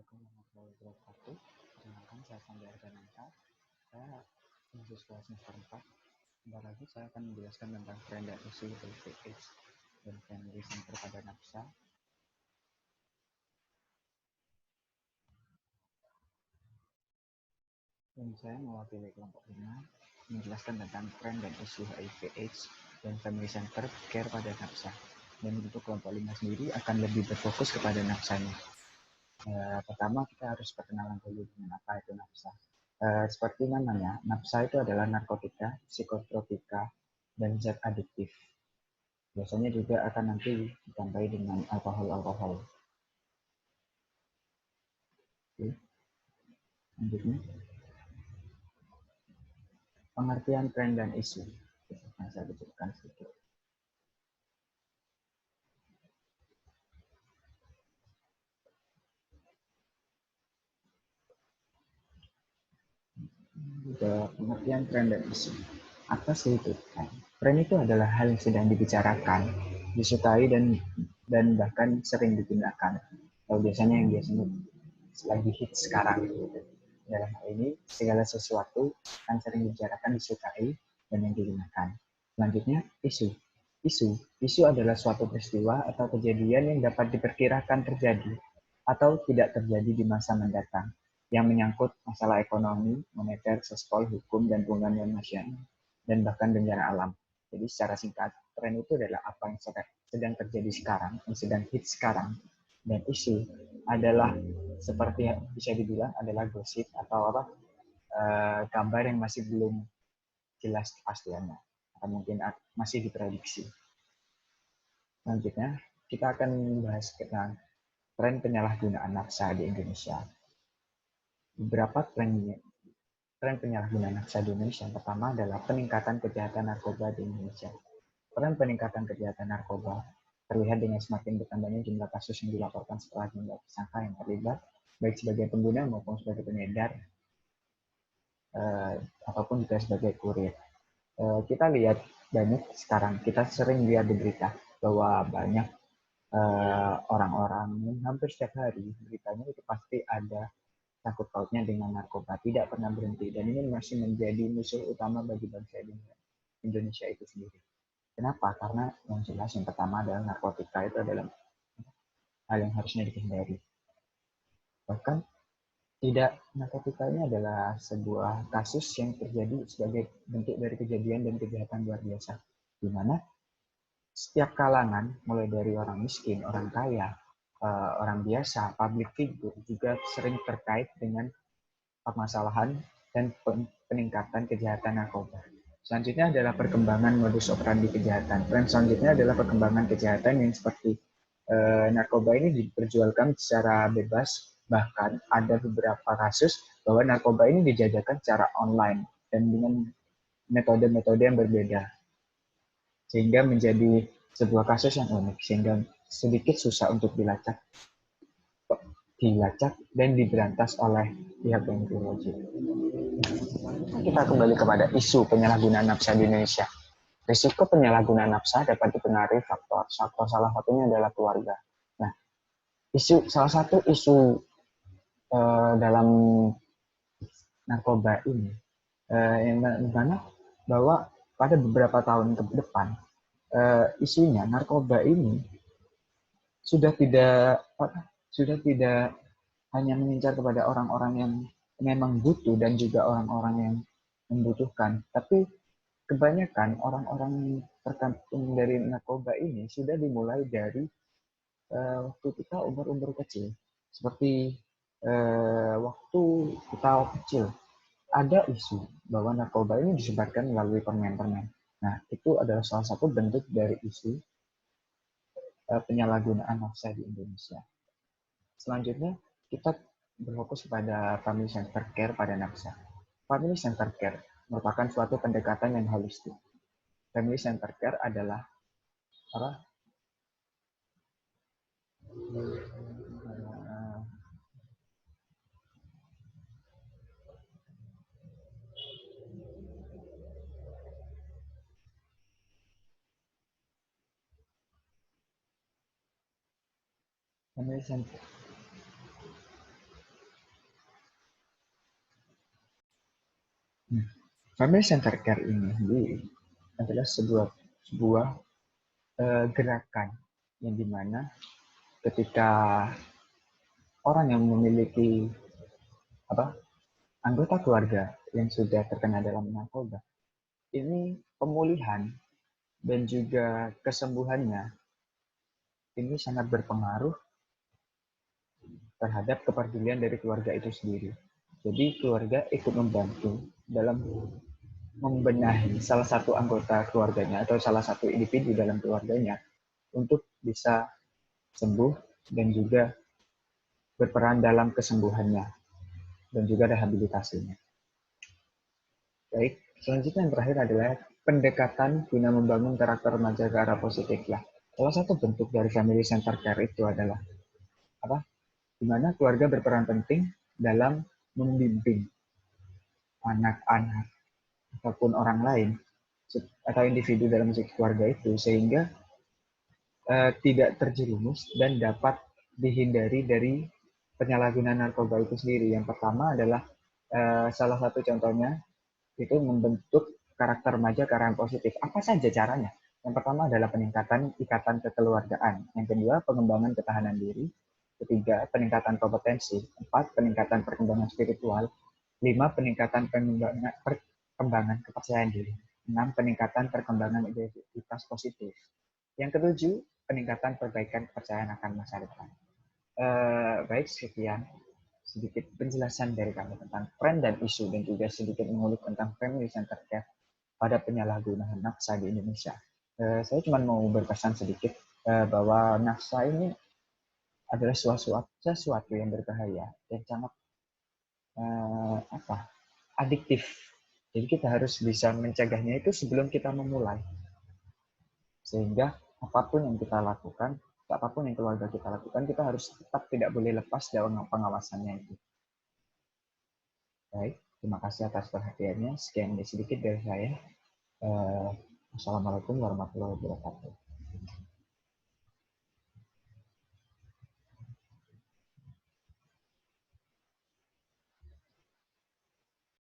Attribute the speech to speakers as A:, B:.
A: Assalamualaikum warahmatullahi wabarakatuh. Perkenalkan, saya Sandi Ardananta. Saya mahasiswa semester 4. Sebentar lagi saya akan menjelaskan tentang tren dan isu LPH dan Family Center pada NAPSA. Dan saya mewakili kelompok 5 menjelaskan tentang tren dan isu HIV/AIDS dan Family Center Care pada NAPSA. Dan untuk kelompok 5 sendiri akan lebih berfokus kepada NAPSA-nya. Pertama kita harus perkenalan dulu dengan apa itu NAPSA. Seperti namanya, NAPSA itu adalah narkotika, psikotropika, dan zat adiktif. Biasanya juga akan nanti ditambahi dengan alkohol. Oke. Selanjutnya, pengertian tren dan isu. Yang saya bicarakan sedikit. Juga pengertian tren dan isu. Apa sih itu tren? Tren itu adalah hal yang sedang dibicarakan, disukai dan bahkan sering digunakan. Kalau biasanya yang biasanya lagi hit sekarang gitu. Dalam hal ini segala sesuatu yang sering dibicarakan, disukai dan yang digunakan. Selanjutnya isu. Isu adalah suatu peristiwa atau kejadian yang dapat diperkirakan terjadi atau tidak terjadi di masa mendatang yang menyangkut masalah ekonomi, moneter, sosial, hukum, dan hubungan nasional, dan bahkan bencana alam. Jadi secara singkat, tren itu adalah apa yang sedang terjadi sekarang, yang sedang hit sekarang, dan isu adalah seperti bisa dibilang adalah gosip atau apa gambar yang masih belum jelas kepastiannya, atau mungkin masih diprediksi. Selanjutnya, kita akan membahas tentang tren penyalahgunaan NAPSA di Indonesia. Beberapa tren penyalahgunaan NAPSA di Indonesia. Yang pertama adalah peningkatan kejahatan narkoba di Indonesia. Tren peningkatan kejahatan narkoba terlihat dengan semakin bertambahnya jumlah kasus yang dilaporkan setelah jumlah tersangka yang terlibat, baik sebagai pengguna maupun sebagai pengedar, ataupun juga sebagai kurir. Kita lihat banyak sekarang, kita sering lihat di berita bahwa banyak orang-orang hampir setiap hari beritanya itu pasti ada sangkut pautnya dengan narkoba, tidak pernah berhenti, dan ini masih menjadi musuh utama bagi bangsa Indonesia itu sendiri. Kenapa? Karena yang jelas yang pertama adalah narkotika itu adalah hal yang harusnya dihindari. Bahkan tidak, narkotika ini adalah sebuah kasus yang terjadi sebagai bentuk dari kejadian dan kejahatan luar biasa, di mana setiap kalangan, mulai dari orang miskin, orang kaya, orang biasa, public figure juga sering terkait dengan permasalahan dan peningkatan kejahatan narkoba. Selanjutnya adalah perkembangan modus operandi kejahatan. Tren selanjutnya adalah perkembangan kejahatan yang seperti narkoba ini diperjualkan secara bebas. Bahkan ada beberapa kasus bahwa narkoba ini dijajakan secara online dan dengan metode-metode yang berbeda. Sehingga menjadi sebuah kasus yang unik, sehingga sedikit susah untuk dilacak dan diberantas oleh pihak yang berwajib. Kita kembali kepada isu penyalahgunaan nafsa di Indonesia. Risiko penyalahgunaan nafsa dapat dipengaruhi faktor salah satunya adalah keluarga. Nah, salah satu isu dalam narkoba ini yang mana bahwa pada beberapa tahun ke depan isunya narkoba ini sudah tidak hanya mengincar kepada orang-orang yang memang butuh dan juga orang-orang yang membutuhkan, tapi kebanyakan orang-orang tergantung dari narkoba ini sudah dimulai dari waktu kita umur-umur kecil. Seperti waktu kita kecil, ada isu bahwa narkoba ini disebarkan melalui permen-permen. Nah, itu adalah salah satu bentuk dari isu penyalahgunaan nafsa di Indonesia. Selanjutnya, kita berfokus pada Family Center Care pada nafsa. Family Center Care merupakan suatu pendekatan yang holistik. Family Center Care adalah apa? Family Center Family Center Care ini adalah sebuah gerakan yang dimana ketika orang yang memiliki anggota keluarga yang sudah terkena dalam narkoba, ini pemulihan dan juga kesembuhannya ini sangat berpengaruh terhadap kepedulian dari keluarga itu sendiri. Jadi keluarga ikut membantu dalam membenahi salah satu anggota keluarganya atau salah satu individu dalam keluarganya untuk bisa sembuh dan juga berperan dalam kesembuhannya dan juga rehabilitasinya. Baik, selanjutnya yang terakhir adalah pendekatan guna membangun karakter remaja ke arah positif. Lah, salah satu bentuk dari family center care itu adalah di mana keluarga berperan penting dalam membimbing anak-anak ataupun orang lain atau individu dalam keluarga itu sehingga tidak terjerumus dan dapat dihindari dari penyalahgunaan narkoba itu sendiri. Yang pertama adalah salah satu contohnya itu membentuk karakter remaja ke arah yang positif. Apa saja caranya? Yang pertama adalah peningkatan ikatan kekeluargaan. Yang kedua, pengembangan ketahanan diri. Ketiga, peningkatan kompetensi. Empat, peningkatan perkembangan spiritual. Lima, peningkatan perkembangan kepercayaan diri. Enam, peningkatan perkembangan identitas positif. Yang ketujuh, peningkatan perbaikan kepercayaan akan masa depan. Baik, sekian sedikit penjelasan dari kami tentang tren dan isu dan juga sedikit mengulik tentang family center care pada penyalahgunaan nafsa di Indonesia. Saya cuma mau berpesan sedikit bahwa nafsa ini adalah sesuatu yang berbahaya dan sangat adiktif. Jadi kita harus bisa mencegahnya itu sebelum kita memulai. Sehingga apapun yang kita lakukan, apapun yang keluarga kita lakukan, kita harus tetap tidak boleh lepas dari pengawasannya itu. Baik, terima kasih atas perhatiannya. Sekian sedikit dari saya. Wassalamualaikum warahmatullahi wabarakatuh.